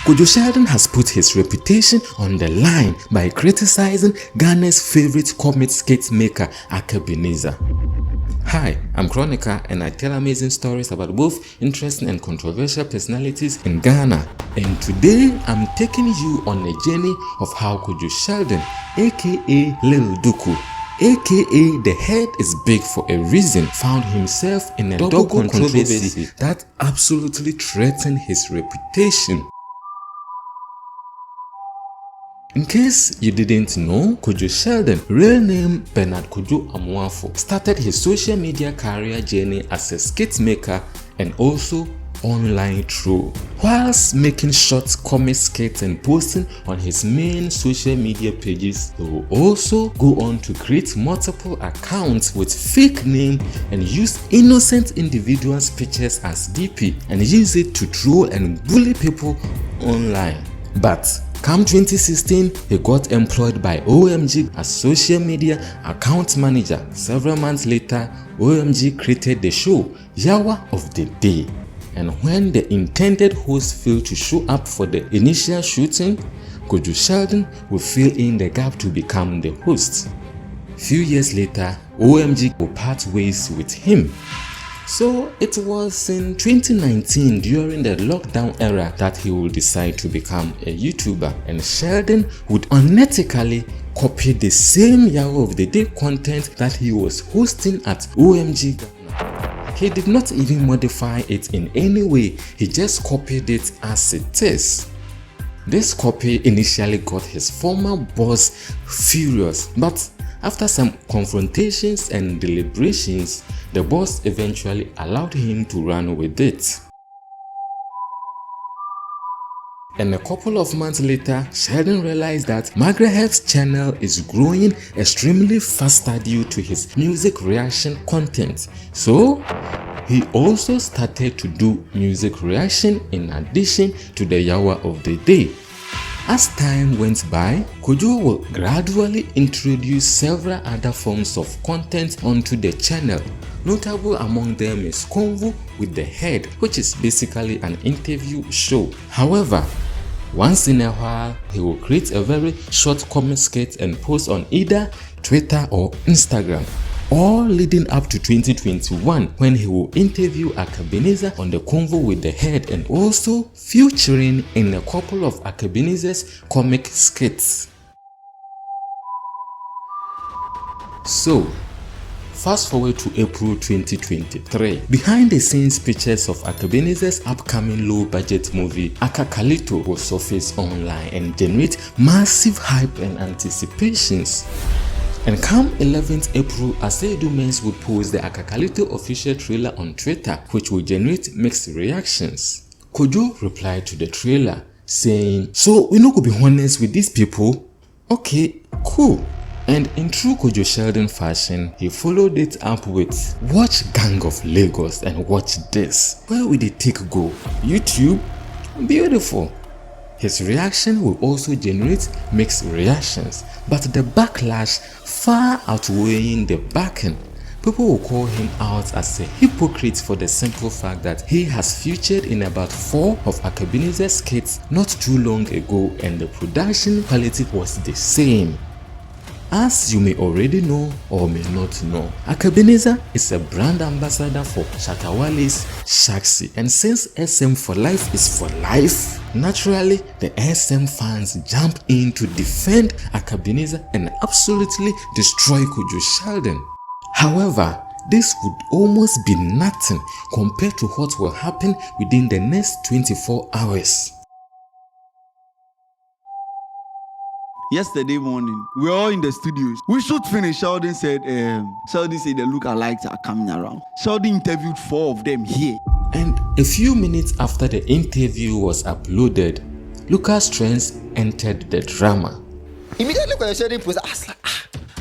Kwadwo Sheldon has put his reputation on the line by criticizing Ghana's favorite comic skit maker, Ebenezer. Hi, I'm Chronica and I tell amazing stories about both interesting and controversial personalities in Ghana. And today I'm taking you on a journey of how Kwadwo Sheldon, aka Lil Duku, aka the head is big for a reason, found himself in a double controversy that absolutely threatened his reputation. In case you didn't know, Kwadwo Sheldon, real name Bernard Kwadwo Amoafo, started his social media career journey as a skit maker and also online troll. Whilst making short comic skits and posting on his main social media pages, he will also go on to create multiple accounts with fake names and use innocent individuals' pictures as DP and use it to troll and bully people online. But come 2016, he got employed by OMG as social media account manager. Several months later, OMG created the show Yawa of the Day. And when the intended host failed to show up for the initial shooting, Kwadwo Sheldon will fill in the gap to become the host. Few years later, OMG will part ways with him. So it was in 2019 during the lockdown era that he would decide to become a YouTuber, and Sheldon would unethically copy the same Yawa of the Day content that he was hosting at OMG Ghana. He did not even modify it in any way, he just copied it as it is. This copy initially got his former boss furious, but after some confrontations and deliberations, the boss eventually allowed him to run with it. And a couple of months later, Sheldon realized that Margaret's channel is growing extremely faster due to his music reaction content. So, he also started to do music reaction in addition to the Yawa of the Day. As time went by, Kwadwo will gradually introduce several other forms of content onto the channel. Notable among them is Convo with the Head, which is basically an interview show. However, once in a while, he will create a very short comic skit and post on either Twitter or Instagram. All leading up to 2021, when he will interview Ebenezer on the Convo with the Head and also featuring in a couple of Ebenezer's comic skits. So, fast forward to April 2023. Behind the scenes pictures of Ebenezer's upcoming low-budget movie Akakalito will surface online and generate massive hype and anticipations. And come 11th April, Asedu Mens would post the Akakalito official trailer on Twitter, which will generate mixed reactions. Kwadwo replied to the trailer saying, "So we no go be honest with these people? Okay, cool." And in true Kwadwo Sheldon fashion, he followed it up with, "Watch Gang of Lagos and watch this. Where will the take go? YouTube? Beautiful." His reaction will also generate mixed reactions, but the backlash far outweighing the backing. People will call him out as a hypocrite for the simple fact that he has featured in about 4 of Ebenezer's skits not too long ago and the production quality was the same. As you may already know or may not know, Ebenezer is a brand ambassador for Shatta Wale's Shaxi, and since SM for life is for life, naturally the SM fans jump in to defend Ebenezer and absolutely destroy Kwadwo Sheldon. However, this would almost be nothing compared to what will happen within the next 24 hours. Yesterday morning, we were all in the studios. We should finish. Sheldon said the lookalikes are coming around. Sheldon interviewed 4 of them here. And a few minutes after the interview was uploaded, Lucas Trends entered the drama. Immediately when Sheldon posted, I was like,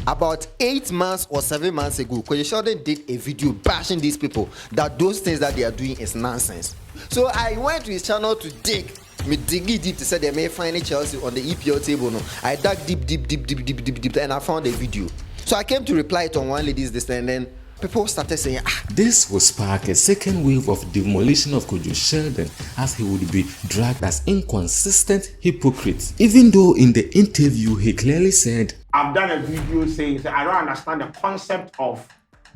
about 8 months or 7 months ago, Kwadwo Sheldon did a video bashing these people that those things that they are doing is nonsense. So I went to his channel to dig. Me diggy deep to say they may find Chelsea on the EPL table. No, I dug deep, and I found a video. So I came to reply it on one lady's this and then people started saying, This will spark a second wave of demolition of Kwadwo Sheldon, as he would be dragged as inconsistent hypocrite. Even though in the interview he clearly said, I've done a video saying I don't understand the concept of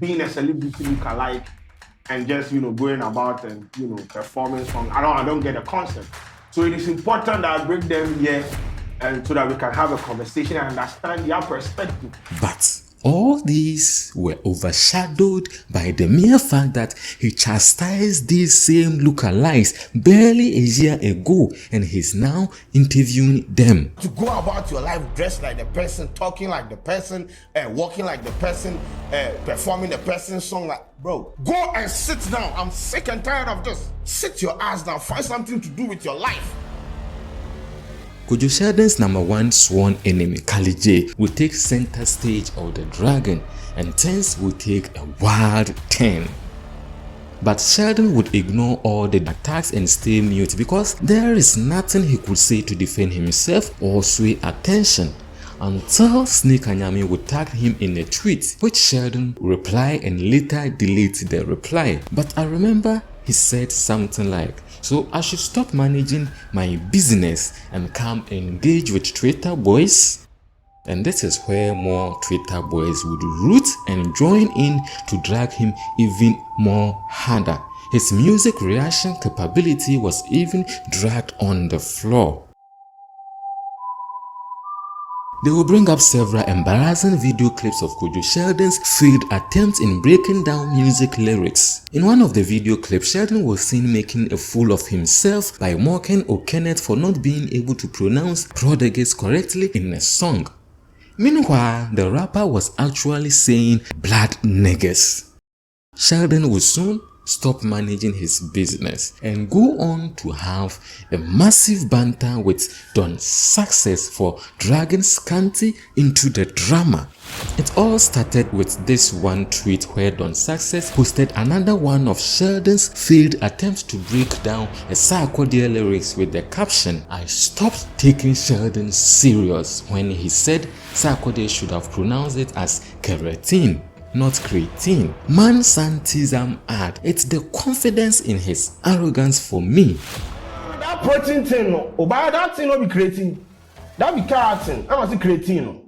being a celebrity lookalike and just going about and performing songs. I don't get the concept. So it is important that I bring them here and so that we can have a conversation and understand their perspective. But all these were overshadowed by the mere fact that he chastised these same lookalikes barely a year ago, and he's now interviewing them. To go about your life dressed like the person, talking like the person, walking like the person, performing the person's song, like, bro, go and sit down. I'm sick and tired of this. Sit your ass down. Find something to do with your life. Kwadwo Sheldon's #1 sworn enemy, Kali J, will take center stage of the dragon, and things will take a wild turn. But Sheldon would ignore all the attacks and stay mute because there is nothing he could say to defend himself or sway attention, until Snake Anyami would tag him in a tweet, which Sheldon would reply and later delete the reply. But I remember he said something like, "So I should stop managing my business and come engage with Twitter boys?" And this is where more Twitter boys would root and join in to drag him even more harder. His music reaction capability was even dragged on the floor. They will bring up several embarrassing video clips of Kwadwo Sheldon's failed attempts in breaking down music lyrics. In one of the video clips, Sheldon was seen making a fool of himself by mocking O'Kenneth for not being able to pronounce Prodigies correctly in a song. Meanwhile, the rapper was actually saying blood niggas. Sheldon would soon stop managing his business and go on to have a massive banter with Don Success for dragging Scanty into the drama. It all started with this one tweet where Don Success posted another one of Sheldon's failed attempts to break down a Sarkodie lyrics with the caption, "I stopped taking Sheldon serious when he said Sarkodie should have pronounced it as keratin, not creatine. Man Santism ad. It's the confidence in his arrogance for me." That protein thing, no, but that thing no be creatine. That be keratin. I must say creatine. No.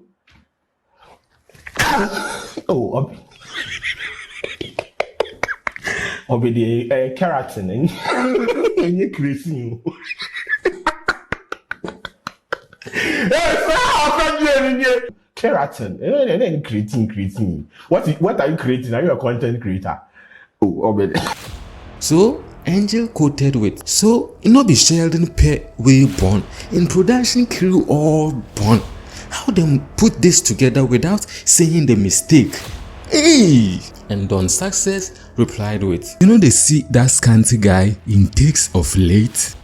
Oh, Obi the keratin and you creatine. Keratin, and then creatine. What are you creating? Are you a content creator? Oh, Obi. So Angel quoted with, "So it no be Sheldon pair way born, in production crew all born. How them put this together without saying the mistake? Hey!" And Don Success replied with, "They see that Scanty guy in takes of late."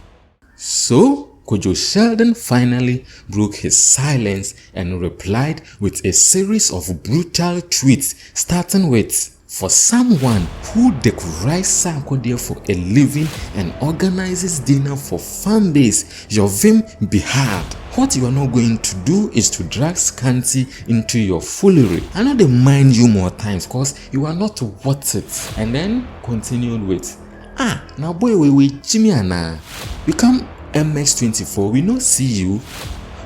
So Kwadwo Sheldon finally broke his silence and replied with a series of brutal tweets, starting with, "For someone who decorates Sarkodie for a living and organizes dinner for fan base, your vim be hard. What you are not going to do is to drag Scanty into your foolery. I know they mind you more times cause you are not worth it." And then continued with, "Now boy we Jimmy Anna. You come MX24, we no see you.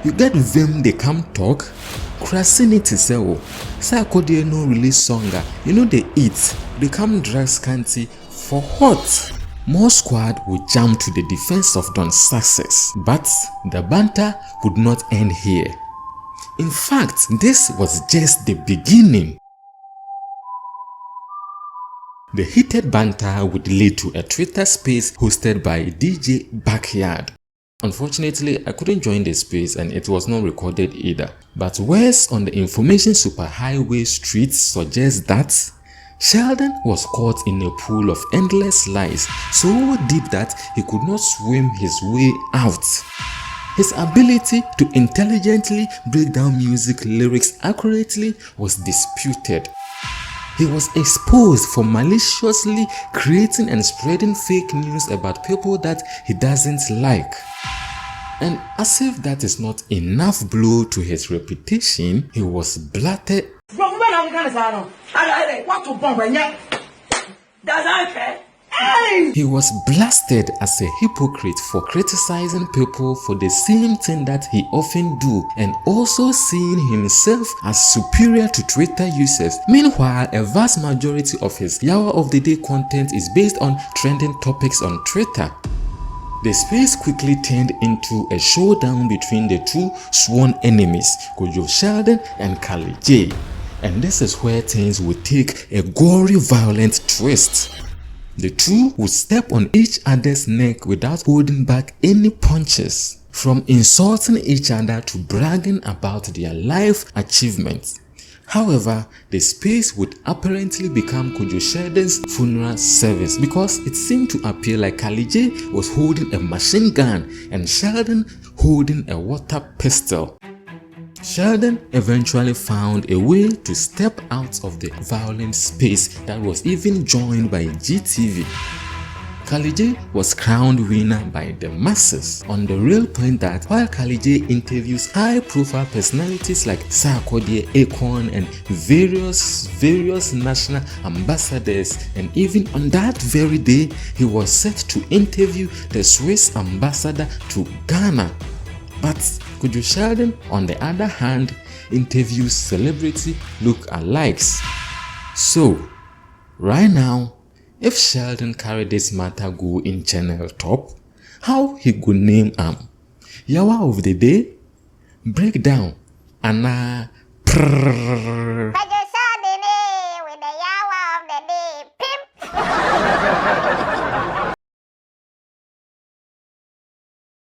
You get vim they come talk. Krasinity say oh. Sarkodie no release songer. They eat. They come drag Scanty for what?" More squad would jump to the defense of Don Success, but the banter would not end here. In fact, this was just the beginning. The heated banter would lead to a Twitter space hosted by DJ Backyard. Unfortunately, I couldn't join the space and it was not recorded either. But words on the information superhighway streets suggest that Sheldon was caught in a pool of endless lies, so deep that he could not swim his way out. His ability to intelligently break down music lyrics accurately was disputed. He was exposed for maliciously creating and spreading fake news about people that he doesn't like. And as if that is not enough blow to his reputation, he was blatted. He was blasted as a hypocrite for criticizing people for the same thing that he often do and also seeing himself as superior to Twitter users. Meanwhile, a vast majority of his Yawa of the Day content is based on trending topics on Twitter. The space quickly turned into a showdown between the two sworn enemies, Kwadwo Sheldon and Kali J. And this is where things would take a gory, violent twist. The two would step on each other's neck without holding back any punches, from insulting each other to bragging about their life achievements. However, the space would apparently become Kwadwo Sheldon's funeral service because it seemed to appear like Kali J was holding a machine gun and Sheldon holding a water pistol. Sheldon eventually found a way to step out of the violent space that was even joined by GTV. Kali J was crowned winner by the masses on the real point that while Kali J interviews high-profile personalities like Sarkodie, Akon and various national ambassadors, and even on that very day he was set to interview the Swiss ambassador to Ghana. But Kwadwo Sheldon, on the other hand, interviews celebrity lookalikes. So, right now, if Sheldon carried this matter go in channel top, how he could name Yawa of the Day? Breakdown. Anna.